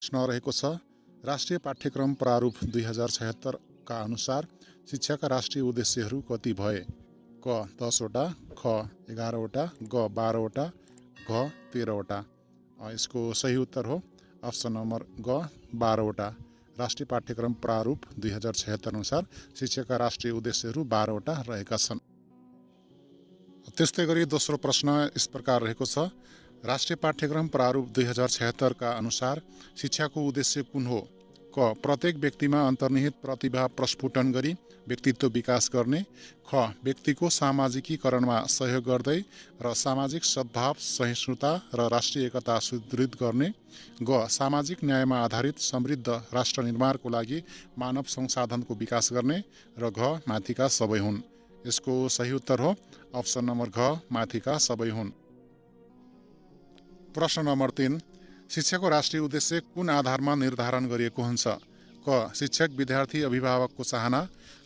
प्रश्न रहेको छ, राष्ट्रिय पाठ्यक्रम प्रारूप 2076 का अनुसार शिक्षाका राष्ट्रिय उद्देश्यहरू कति भए? क 10 वटा, ख 11 वटा, ग 12 वटा, घ 13 वटा। यसको सही उत्तर हो अप्सन नम्बर ग 12 वटा। राष्ट्रिय पाठ्यक्रम प्रारूप 2076 अनुसार शिक्षाका राष्ट्रिय उद्देश्यहरू 12 वटा रहेका छन्। त्यस्तै गरी दोस्रो प्रश्न यस प्रकार रहेको छ, राष्ट्रिय पाठ्यक्रम प्रारूप 2076 का अनुसार शिक्षाको उद्देश्य कुन हो? क प्रत्येक व्यक्तिमा अन्तर्निहित प्रतिभा प्रस्फुटन गरी व्यक्तित्व विकास गर्ने, ख व्यक्तिको सामाजिकीकरणमा सहयोग गर्दै र सामाजिक सद्भाव सहिष्णुता र राष्ट्रिय एकता सुदृढ गर्ने, ग सामाजिक न्यायमा आधारित समृद्ध राष्ट्र निर्माणको लागि मानव संसाधनको विकास गर्ने र घ माथिका सबै हुन्। यसको सही उत्तर हो अप्सन नम्बर घ माथिका सबै हुन्। प्रश्न नम्बर 3, शिक्षाको राष्ट्रिय उद्देश्य कुन आधारमा निर्धारण गरिएको हुन्छ? क शिक्षक विद्यार्थी अभिभावकको चाहना,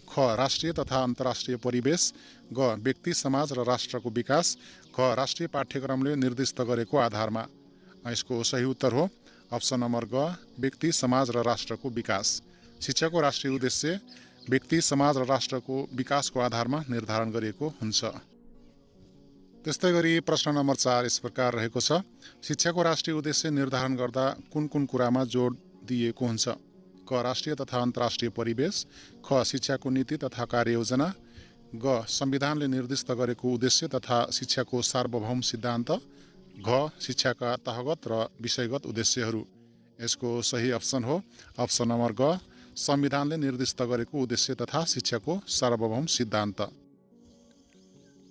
ख राष्ट्रिय तथा अन्तर्राष्ट्रिय परिवेश, ग व्यक्ति समाज र राष्ट्रको विकास, ख राष्ट्रिय पाठ्यक्रमले निर्दिष्ट गरेको आधारमा। यसको सही उत्तर हो अप्सन नम्बर ग व्यक्ति समाज र राष्ट्रको विकास। शिक्षाको राष्ट्रिय उद्देश्य व्यक्ति समाज र राष्ट्रको विकासको आधारमा निर्धारण गरिएको हुन्छ। त्यस्तै गरी प्रश्न नम्बर 4 यस प्रकार रहेको छ, शिक्षाको राष्ट्रिय उद्देश्य निर्धारण गर्दा कुन कुन कुरामा जोड दिएको हुन्छ? क राष्ट्रिय तथा अन्तर्राष्ट्रिय परिवेश, ख शिक्षाको नीति तथा कार्ययोजना, ग संविधानले निर्दिष्ट गरेको उद्देश्य तथा शिक्षाको सार्वभौम सिद्धान्त, घ शिक्षाका तहगत र विषयगत उद्देश्यहरू। यसको सही अप्सन हो अप्सन नम्बर ग संविधानले निर्दिष्ट गरेको उद्देश्य तथा शिक्षाको सार्वभौम सिद्धान्त।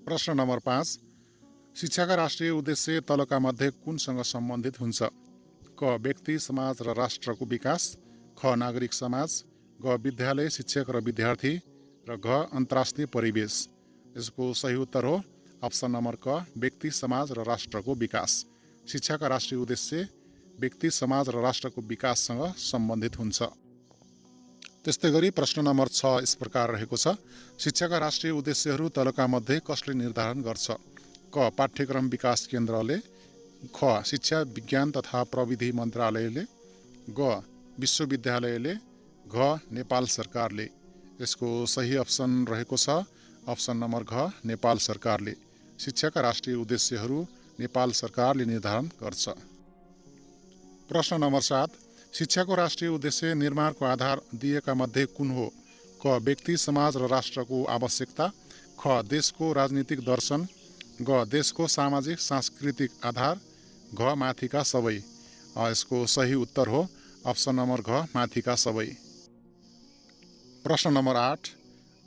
प्रश्न नम्बर 5, शिक्षाका राष्ट्रिय उद्देश्य तलका मध्ये कुनसँग सम्बन्धित हुन्छ? क व्यक्ति समाज र राष्ट्रको विकास, ख नागरिक समाज, ग विद्यालय शिक्षक र विद्यार्थी, र घ अन्तर्राष्ट्रिय परिवेश। यसको सही उत्तर हो अप्सन नम्बर क व्यक्ति समाज र राष्ट्रको विकास। शिक्षाका राष्ट्रिय उद्देश्य व्यक्ति समाज र राष्ट्रको विकाससँग सम्बन्धित हुन्छ। त्यस्तै गरी प्रश्न नम्बर 6 यस प्रकार रहेको छ, शिक्षाका राष्ट्रिय उद्देश्यहरू तलका मध्ये कसले निर्धारण गर्छ? क पाठ्यक्रम विकास केन्द्रले, ख शिक्षा विज्ञान तथा प्रविधि मन्त्रालयले, ग विश्वविद्यालयले, घ नेपाल सरकारले। यसको सही अप्सन रहेको छ अप्सन नम्बर घ नेपाल सरकारले। शिक्षाका राष्ट्रिय उद्देश्यहरू नेपाल सरकारले निर्धारण गर्छ। प्रश्न नम्बर 7, शिक्षाको राष्ट्रिय उद्देश्य निर्माणको आधार दिएका मध्ये कुन हो? क व्यक्ति समाज र राष्ट्रको आवश्यकता, ख देशको राजनीतिक दर्शन, ग देशको सामाजिक सांस्कृतिक आधार, घ माथिका सबै। यसको सही उत्तर हो अप्सन नम्बर घ माथिका सबै। प्रश्न नम्बर 8,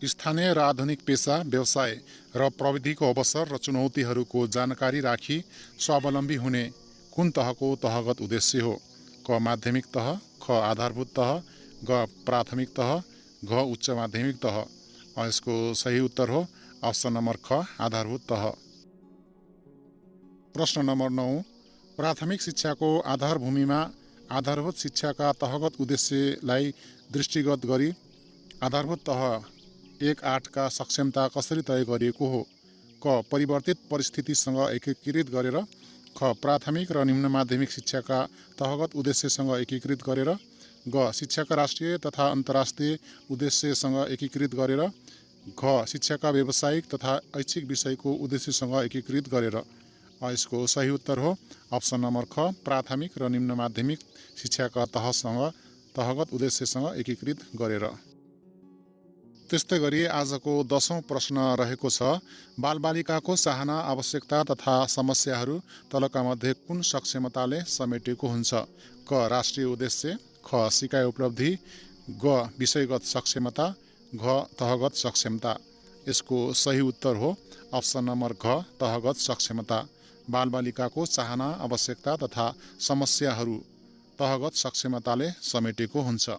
स्थानीय र आधुनिक पेसा, व्यवसाय र प्रविधिको अवसर र चुनौतीहरूको जानकारी राखी स्वावलम्बी हुने कुन तहको तहगत उद्देश्य हो? क माध्यमिक तह, ख आधारभूत तह, ग प्राथमिक तह, घ उच्च माध्यमिक तह। यसको सही उत्तर हो अप्सन नम्बर ख आधारभूत तह। प्रश्न नम्बर 9, प्राथमिक शिक्षाको आधारभूमिमा आधारभूत शिक्षाका तहगत उद्देश्यलाई दृष्टिगत गरी आधारभूत तह 1-8 का सक्षमता कसरी तय गरिएको हो? क परिवर्तित परिस्थितिसँग एकीकृत गरेर, ख प्राथमिक र निम्न माध्यमिक शिक्षाका तहगत उद्देश्यसँग एकीकृत गरेर, ग शिक्षाका राष्ट्रिय तथा अन्तर्राष्ट्रिय उद्देश्यसँग एकीकृत गरेर, घ शिक्षाका व्यावसायिक तथा ऐच्छिक विषयको उद्देश्यसँग एकीकृत गरेर। यसको सही उत्तर हो अप्सन नम्बर ख प्राथमिक र निम्न माध्यमिक शिक्षाका तहगत उद्देश्यसँग एकीकृत गरेर। त्यस्तै गरी आजको 10औं प्रश्न रहेको छ, बालबालिकाको चाहना, आवश्यकता तथा समस्याहरू तलका मध्ये कुन सक्षमताले समेटिएको हुन्छ? क राष्ट्रिय उद्देश्य, ख सिकाइ उपलब्धि, ग विषयगत सक्षमता, घ तहगत सक्षमता। यसको सही उत्तर हो अप्सन नम्बर घ तहगत सक्षमता। बालबालिकाको चाहना, आवश्यकता तथा समस्याहरू तहगत सक्षमताले समेटेको हुन्छ।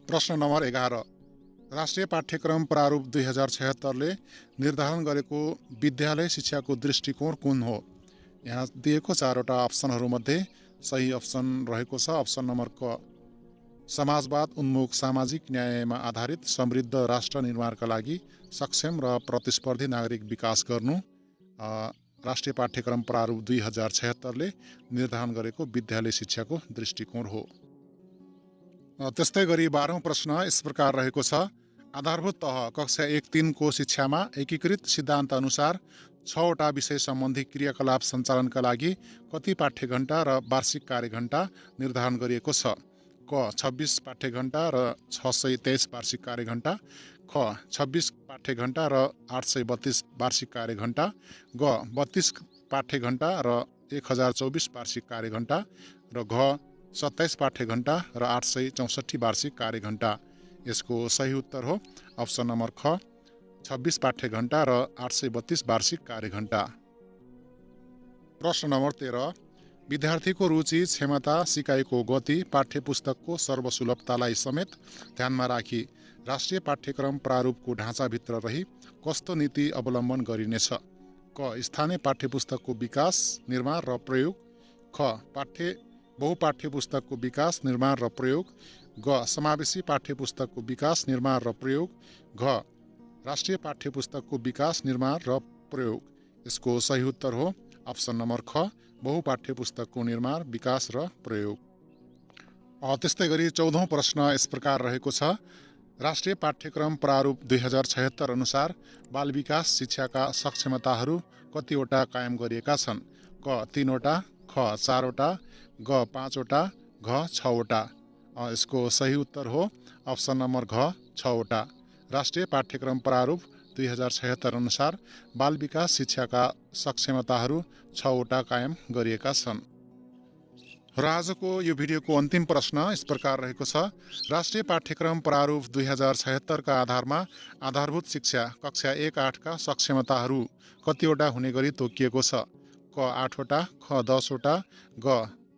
प्रश्न नम्बर 11, राष्ट्रिय पाठ्यक्रम प्रारूप 2076 ले निर्धारण गरेको विद्यालय शिक्षाको दृष्टिकोण कुन हो? यहाँ दिएको 4वटा अप्सनहरूमध्ये सही अप्सन रहेको छ अप्सन नम्बर क समाजवाद उन्मुख सामाजिक न्यायमा आधारित समृद्ध राष्ट्र निर्माणका लागि सक्षम र प्रतिस्पर्धी नागरिक विकास गर्नु। राष्ट्रिय पाठ्यक्रम प्रारूप 2076ले निर्धारण गरेको विद्यालय शिक्षाको दृष्टिकोण हो। त्यस्तै गरी 12औं प्रश्न यस प्रकार रहेको छ। आधारभूत तह कक्षा 1-3 को शिक्षामा एकीकृत सिद्धान्त अनुसार 6वटा विषय सम्बन्धी क्रियाकलाप सञ्चालनका लागि कति पाठ्यघण्टा र वार्षिक कार्यघण्टा निर्धारण गरिएको छ? क 26 पाठ्यघण्टा र 623 वार्षिक कार्यघण्टा, ख 26 पाठ्यघण्टा र 832 वार्षिक कार्यघण्टा, ग 32 पाठ्यघण्टा र 1024 वार्षिक कार्यघण्टा, र घ 27 पाठ्यघण्टा र 864 वार्षिक कार्यघण्टा। यसको सही उत्तर हो अप्सन नम्बर ख 26 पाठ्यघण्टा र 832 वार्षिक कार्यघण्टा। प्रश्न नम्बर 13। विद्यार्थीको रुचि, क्षमता, सिकाइको गति, पाठ्यपुस्तकको सर्वसुलभतालाई समेत ध्यानमा राखी राष्ट्रिय पाठ्यक्रम प्रारूपको ढाँचाभित्र रही कस्तो नीति अवलम्बन गरिनेछ? क स्थानीय पाठ्यपुस्तकको विकास, निर्माण र प्रयोग, ख बहुपाठ्य पुस्तकको विकास, निर्माण र प्रयोग, ग समावेशी पाठ्यपुस्तकको विकास, निर्माण र प्रयोग, घ राष्ट्रिय पाठ्यपुस्तकको विकास, निर्माण र प्रयोग। यसको सही उत्तर हो अप्सन नम्बर ख बहुपाठ्य पुस्तकको निर्माण, विकास र प्रयोग। त्यस्तै गरी 14औं प्रश्न यस प्रकार रहेको छ। राष्ट्रिय पाठ्यक्रम प्रारूप 2076 अनुसार बाल विकास शिक्षाका सक्षमताहरू कतिवटा कायम गरिएका छन्? क 3वटा, ख 4वटा, ग 5वटा, घ 6वटा। यसको सही उत्तर हो अप्सन नम्बर घ 6वटा। राष्ट्रिय पाठ्यक्रम प्रारूप 2076 अनुसार बाल विकास शिक्षाका सक्षमताहरू 6वटा कायम गरिएका छन्। र आजको यो भिडियोको अन्तिम प्रश्न यस प्रकार रहेको छ। राष्ट्रिय पाठ्यक्रम प्रारूप 2076 का आधारमा आधारभूत शिक्षा कक्षा 1-8 का सक्षमताहरू कतिवटा हुने गरी तोकिएको छ? क 8वटा, ख 10वटा, ग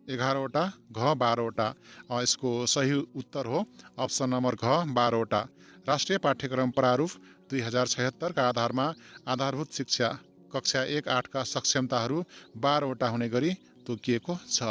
11वटा, घ 12वटा। यसको सही उत्तर हो अप्सन नम्बर घ 12वटा। राष्ट्रिय पाठ्यक्रम प्रारूप 2076 का आधारमा आधारभूत शिक्षा कक्षा 1-8 का सक्षमताहरू 12वटा हुने गरी तोकिएको छ।